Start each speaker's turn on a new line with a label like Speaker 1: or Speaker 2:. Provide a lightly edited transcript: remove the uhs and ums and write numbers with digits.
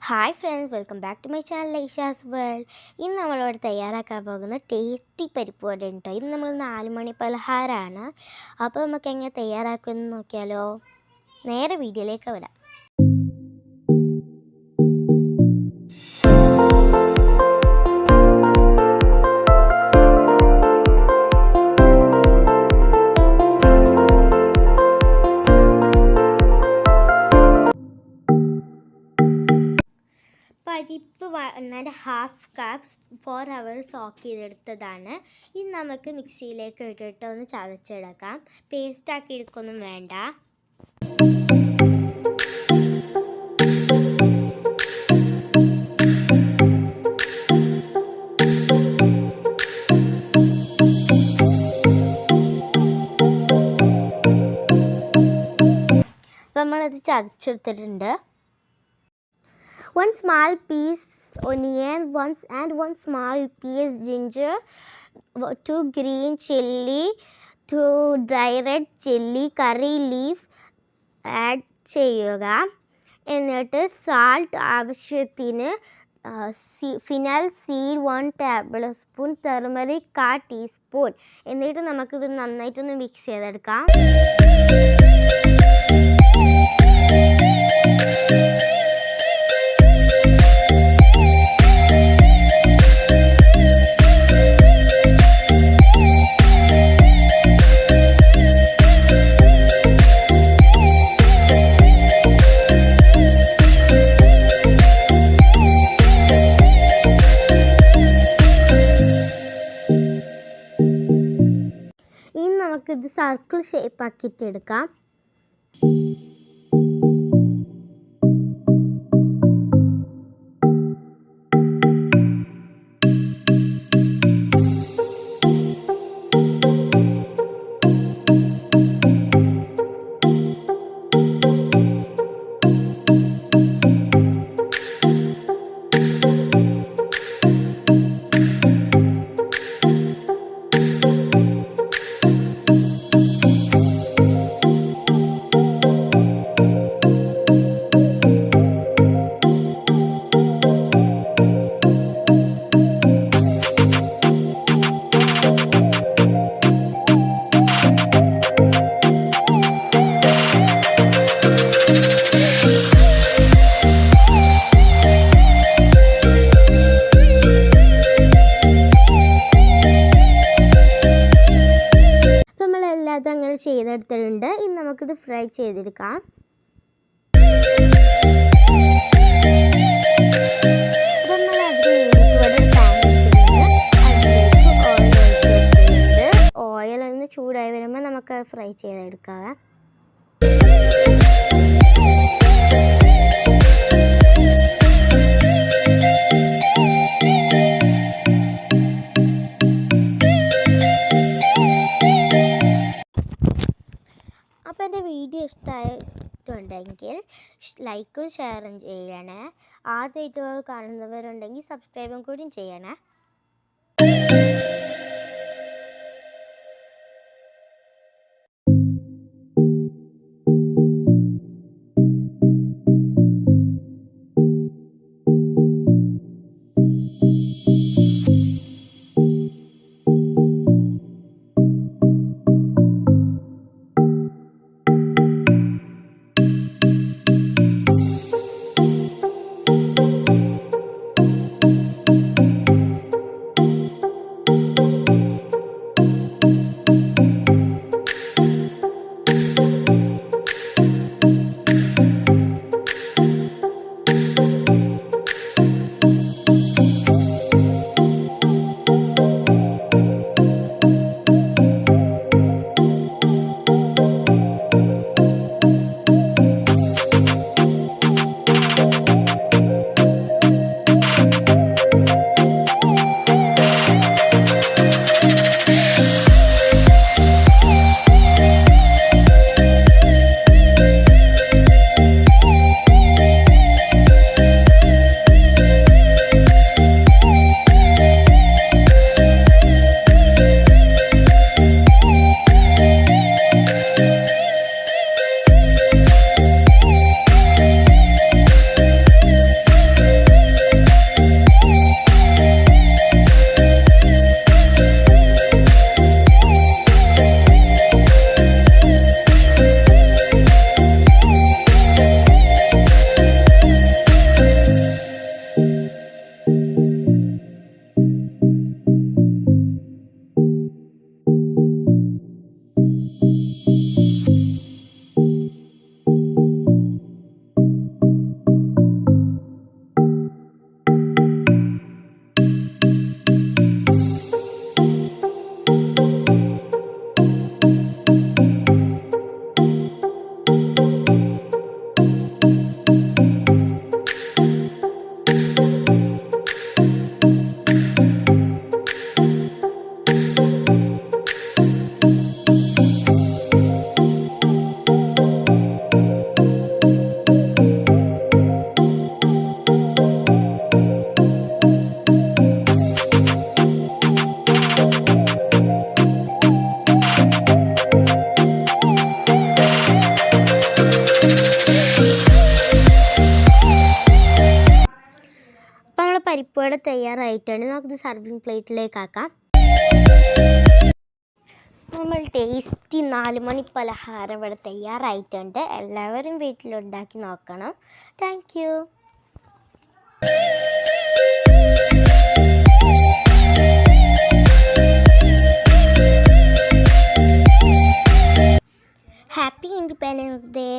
Speaker 1: Hi friends, welcome back to my channel Aisha's world. ഇന്ന് നമ്മളിവിടെ തയ്യാറാക്കാൻ പോകുന്ന ടേസ്റ്റി പരിപ്പ് വട ഉണ്ടോ. ഇന്ന് നമ്മൾ 4 മണി പലഹാരമാണ്. അപ്പോൾ നമുക്ക് എങ്ങനെ തയ്യാറാക്കുമെന്ന് നോക്കിയാലോ. നേരെ വീഡിയോയിലേക്ക് വിടാം. പരിപ്പ് 1.5 കപ്സ് 4 hours സോക്ക് ചെയ്തെടുത്തതാണ്. ഇത് നമുക്ക് മിക്സിയിലേക്ക് ഇട്ടിട്ട് ഒന്ന് ചതച്ചെടുക്കാം. പേസ്റ്റാക്കി എടുക്കൊന്നും വേണ്ട. നമ്മളത് ചതച്ചെടുത്തിട്ടുണ്ട്. 1 small piece onion, 1 small piece ginger, 2 green chilli, 2 dry red chilli, curry leaf add ചെയ്യുക. എന്നിട്ട് സാൾട്ട് ആവശ്യത്തിന്, phenyl seed 1 tablespoon, turmeric 1/4 teaspoon. എന്നിട്ട് നമുക്കിത് നന്നായിട്ടൊന്ന് മിക്സ് ചെയ്തെടുക്കാം. ഇനി നമുക്കിത് സർക്കിൾ ഷേപ്പ് ആക്കിയിട്ട് എടുക്കാം. അതങ്ങനെ ചെയ്തെടുത്തിട്ടുണ്ട്. ഇനി നമുക്കിത് ഫ്രൈ ചെയ്തെടുക്കാം. ഓയിൽ ഒന്ന് ചൂടായി വരുമ്പോൾ നമുക്ക് ഫ്രൈ ചെയ്തെടുക്കാം. അപ്പോൾ എൻ്റെ വീഡിയോ ഇഷ്ടമായിട്ടുണ്ടെങ്കിൽ ലൈക്കും ഷെയറും ചെയ്യണേ. ആദ്യമായിട്ട് കാണുന്നവരുണ്ടെങ്കിൽ സബ്സ്ക്രൈബും കൂടി ചെയ്യണേ. തയ്യാറായിട്ടുണ്ട്. നമുക്കിത് സർവിങ് പ്ലേറ്റിലേക്ക് ആക്കാം. നമ്മൾ ടേസ്റ്റി 4 മണി പലഹാരം ഇവിടെ തയ്യാറായിട്ടുണ്ട്. എല്ലാവരും വീട്ടിലുണ്ടാക്കി നോക്കണം. Thank you. Happy Independence Day.